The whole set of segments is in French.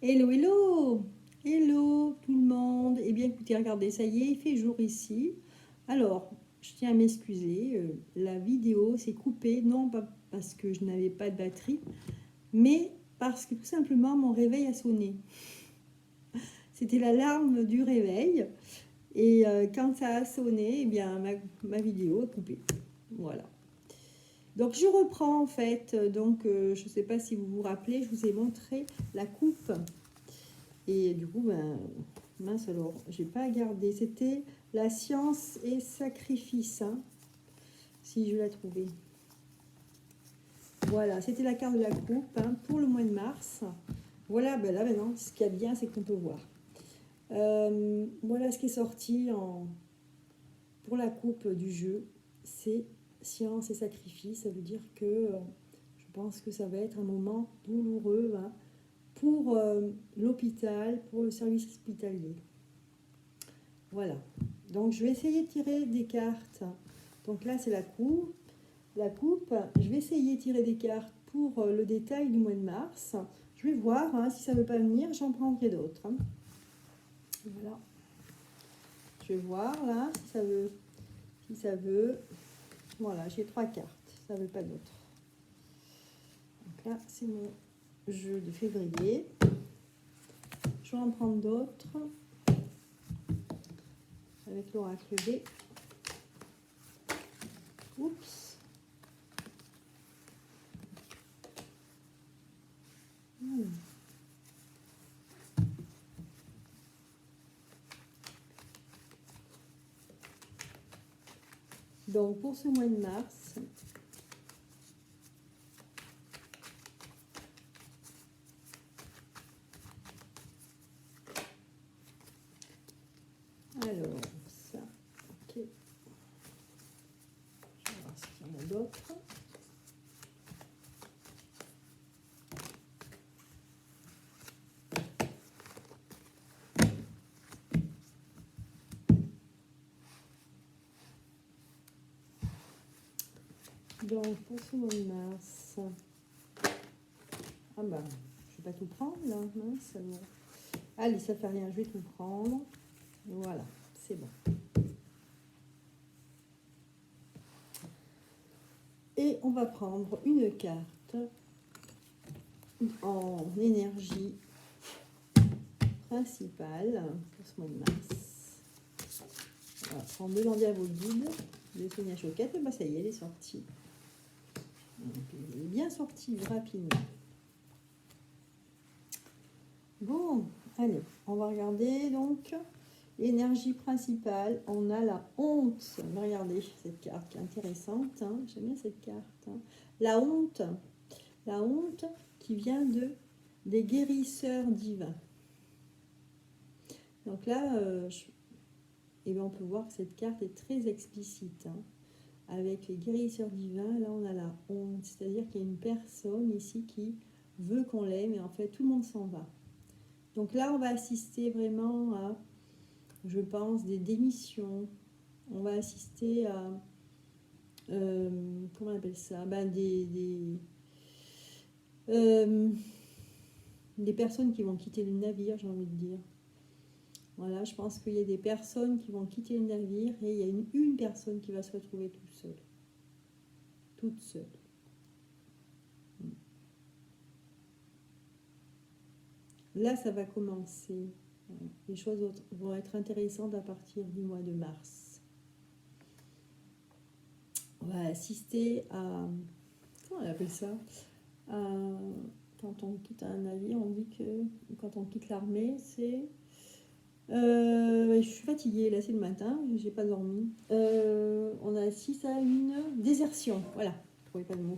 Hello, hello! Hello tout le monde! Eh bien écoutez, regardez, ça y est, il fait jour ici. Alors, je tiens à m'excuser, la vidéo s'est coupée, non pas parce que je n'avais pas de batterie, mais parce que tout simplement mon réveil a sonné. C'était l'alarme du réveil, et quand ça a sonné, eh bien ma vidéo est coupée. Voilà. Donc je reprends en fait, je ne sais pas si vous vous rappelez, je vous ai montré la coupe. Et du coup, mince alors, j'ai pas gardé. C'était la science et sacrifice, hein, si je l'ai trouvée. Voilà, c'était la carte de la coupe hein, pour le mois de mars. Voilà, ben là maintenant, ce qu'il y a de bien, c'est qu'on peut voir. Voilà ce qui est sorti pour la coupe du jeu. C'est science et sacrifice. Ça veut dire que je pense que ça va être un moment douloureux hein, pour l'hôpital, pour le service hospitalier. Voilà. Donc, je vais essayer de tirer des cartes. Donc là, c'est la coupe. La coupe. Je vais essayer de tirer des cartes pour le détail du mois de mars. Je vais voir hein, si ça ne veut pas venir. J'en prendrai d'autres. Hein. Voilà. Je vais voir là si ça veut. Si ça veut. Voilà, j'ai 3 cartes. Ça ne veut pas d'autres. Donc là, c'est mon jeu de février. Je vais en prendre d'autres. Avec l'oracle B. Oups. Donc pour ce mois de mars, alors ça, ok, je vais voir s'il y en a d'autres. Donc pour ce mois de mars, ah bah je vais pas tout prendre là, mince alors. Allez, ça fait rien, je vais tout prendre. Voilà, c'est bon. Et on va prendre une carte en énergie principale pour ce mois de mars. On va prendre demander à vos guides de Sonia Choquette. Et bah ça y est, elle est sortie. Donc, elle est bien sortie rapidement. Bon, allez, on va regarder donc l'énergie principale. On a la honte. Regardez cette carte qui est intéressante. Hein. J'aime bien cette carte. Hein. La honte qui vient des guérisseurs divins. Donc là, on peut voir que cette carte est très explicite. Hein. Avec les guérisseurs divins, là on a la honte. C'est-à-dire qu'il y a une personne ici qui veut qu'on l'aime et en fait tout le monde s'en va. Donc là, on va assister vraiment à, je pense, des démissions. On va assister à, comment on appelle ça, des personnes qui vont quitter le navire, j'ai envie de dire. Voilà, je pense qu'il y a des personnes qui vont quitter le navire et il y a une personne qui va se retrouver toute seule. Toute seule. Là, ça va commencer. Les choses vont être intéressantes à partir du mois de mars. On va assister à... Comment on appelle ça ? Quand on quitte un navire, on dit que quand on quitte l'armée, c'est... je suis fatiguée, là c'est le matin, j'ai pas dormi. On assiste à une désertion. Voilà, je ne trouvais pas le mot.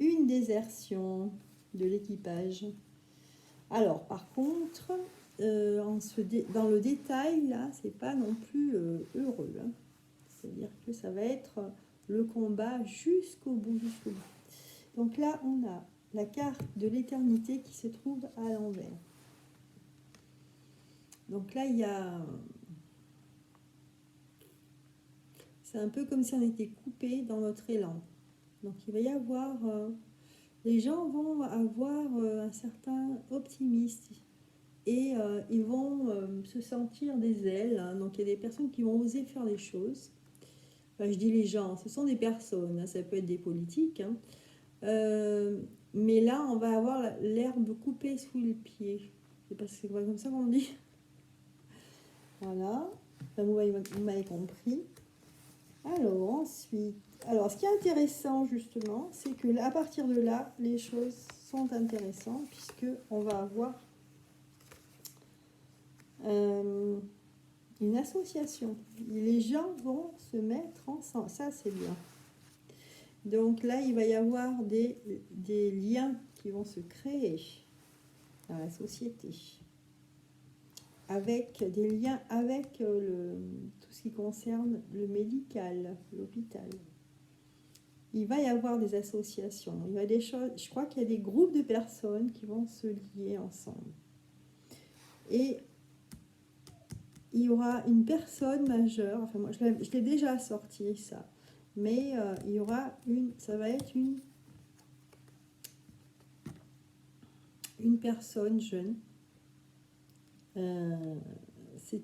Une désertion de l'équipage. Alors, par contre, dans le détail, là, c'est pas non plus heureux. Hein. C'est-à-dire que ça va être le combat jusqu'au bout, jusqu'au bout. Donc là, on a la carte de l'éternité qui se trouve à l'envers. Donc là, il y a... C'est un peu comme si on était coupé dans notre élan. Donc il va y avoir les gens vont avoir un certain optimisme et ils vont se sentir des ailes, hein. Donc il y a des personnes qui vont oser faire des choses. Enfin, je dis les gens, ce sont des personnes, hein, ça peut être des politiques, hein. Euh, mais là, on va avoir l'herbe coupée sous le pied. C'est pas, c'est pas comme ça qu'on dit. Voilà. Enfin, vous m'avez compris. Alors, ensuite, alors, ce qui est intéressant, justement, c'est que à partir de là, les choses sont intéressantes, puisque on va avoir euh, une association. Les gens vont se mettre ensemble. Ça, c'est bien. Donc là, il va y avoir des liens qui vont se créer dans la société, avec des liens avec tout ce qui concerne le médical, l'hôpital. Il va y avoir des associations, il y a des choses, je crois qu'il y a des groupes de personnes qui vont se lier ensemble. Et il y aura une personne majeure, enfin moi je l'ai déjà sorti ça, mais il y aura ça va être une personne jeune. C'est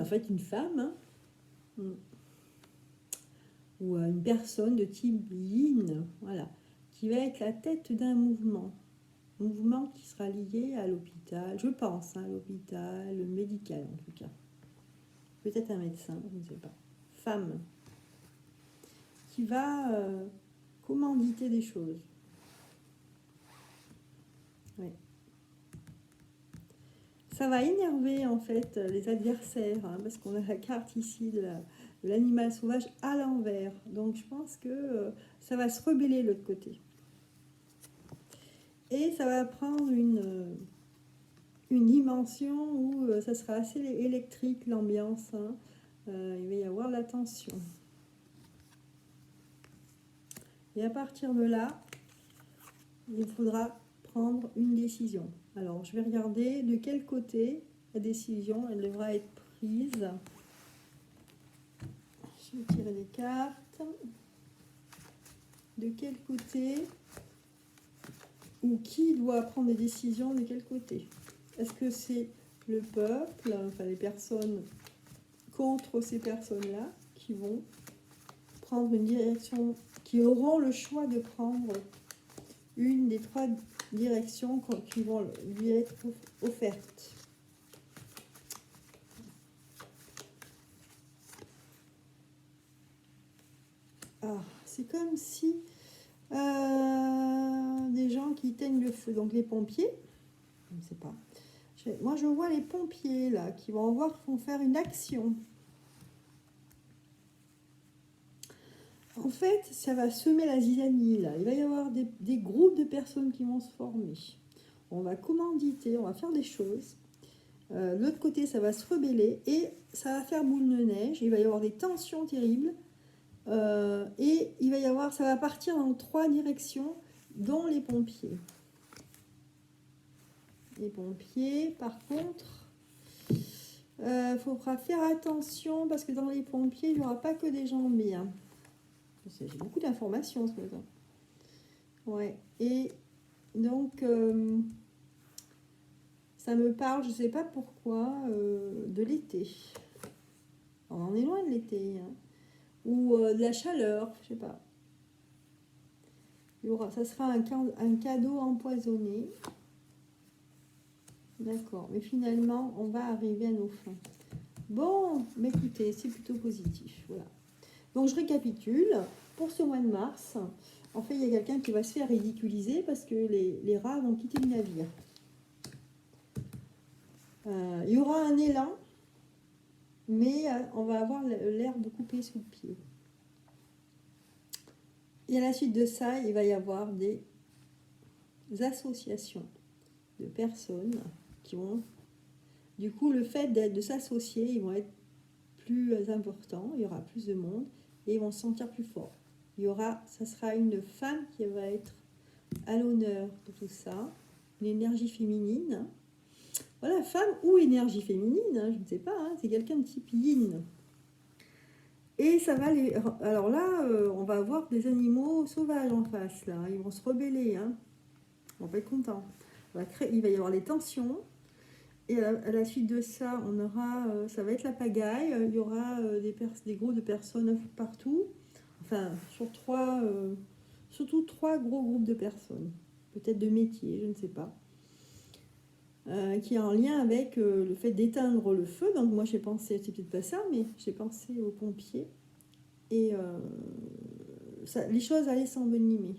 en fait une femme, hein, ou une personne de type yin, voilà, qui va être la tête d'un mouvement qui sera lié à l'hôpital, je pense, hein, l'hôpital médical en tout cas. Peut-être un médecin, je ne sais pas. Femme, qui va commanditer des choses. Ouais. Ça va énerver en fait les adversaires, hein, parce qu'on a la carte ici de l'animal sauvage à l'envers. Donc je pense que ça va se rebeller de l'autre côté. Et ça va prendre une dimension où ça sera assez électrique l'ambiance, hein. Il va y avoir la tension. Et à partir de là, il faudra prendre une décision. Alors, je vais regarder de quel côté la décision elle devra être prise. Je vais tirer les cartes. De quel côté ou qui doit prendre des décisions de quel côté? Est-ce que c'est le peuple, enfin les personnes contre ces personnes-là qui vont prendre une direction, qui auront le choix de prendre une des trois directions qui vont lui être offertes? Ah, c'est comme si des gens qui éteignent le feu, donc les pompiers, je ne sais pas. Moi, je vois les pompiers là qui vont faire une action. En fait, ça va semer la zizanie là. Il va y avoir des groupes de personnes qui vont se former. On va commanditer, on va faire des choses. De l'autre côté, ça va se rebeller et ça va faire boule de neige. Il va y avoir des tensions terribles. Et il va y avoir, ça va partir dans trois directions, dont les pompiers. Les pompiers, par contre, faudra faire attention parce que dans les pompiers, il n'y aura pas que des gens bien. J'ai beaucoup d'informations ce matin. Ouais. Et donc, ça me parle, je ne sais pas pourquoi, de l'été. On en est loin de l'été, hein. Ou de la chaleur, je sais pas. Ça sera un cadeau empoisonné. D'accord, mais finalement, on va arriver à nos fins. Bon, mais écoutez, c'est plutôt positif. Voilà. Donc, je récapitule. Pour ce mois de mars, en fait, il y a quelqu'un qui va se faire ridiculiser parce que les rats vont quitter le navire. Il y aura un élan, mais on va avoir l'herbe coupée sous le pied. Et à la suite de ça, il va y avoir des associations de personnes qui vont... Du coup, le fait de s'associer, ils vont être plus importants, il y aura plus de monde et ils vont se sentir plus forts. Ça sera une femme qui va être à l'honneur de tout ça, une énergie féminine. Voilà, femme ou énergie féminine, hein, je ne sais pas, hein, c'est quelqu'un de type yin. Et ça va les... Alors là, on va avoir des animaux sauvages en face, là. Ils vont se rebeller, hein. On va pas être content. Il va y avoir les tensions. Et à la suite de ça, on aura, ça va être la pagaille. Il y aura des groupes de personnes partout. Enfin, surtout trois gros groupes de personnes. Peut-être de métiers, je ne sais pas. Qui est en lien avec le fait d'éteindre le feu. Donc moi j'ai pensé, c'est peut-être pas ça, mais j'ai pensé aux pompiers. Et les choses allaient s'envenimer.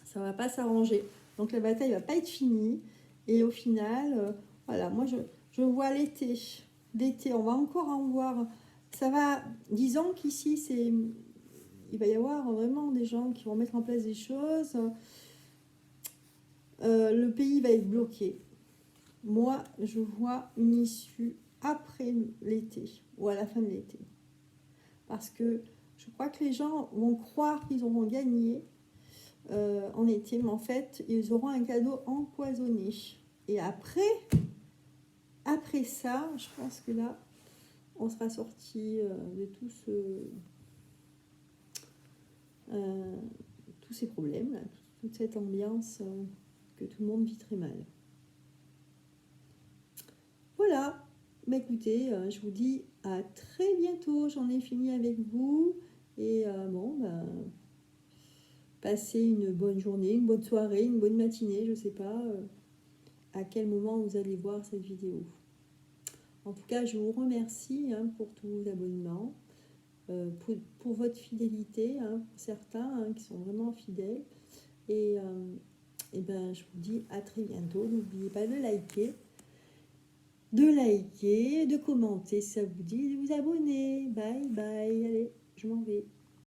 Ça va pas s'arranger. Donc la bataille va pas être finie. Et au final, voilà, moi je vois l'été. L'été, on va encore en voir. Ça va, disons qu'ici, il va y avoir vraiment des gens qui vont mettre en place des choses. Le pays va être bloqué. Moi, je vois une issue après l'été ou à la fin de l'été. Parce que je crois que les gens vont croire qu'ils auront gagné en été, mais en fait, ils auront un cadeau empoisonné. Et après ça, je pense que là, on sera sorti de tous ces problèmes, là, toute cette ambiance que tout le monde vit très mal. Voilà, bah écoutez, je vous dis à très bientôt, j'en ai fini avec vous. Et passez une bonne journée, une bonne soirée, une bonne matinée, je ne sais pas à quel moment vous allez voir cette vidéo. En tout cas, je vous remercie pour tous vos abonnements, pour votre fidélité, pour certains qui sont vraiment fidèles. Et ben, je vous dis à très bientôt. N'oubliez pas de liker, de commenter si ça vous dit, de vous abonner. Bye bye, allez, je m'en vais.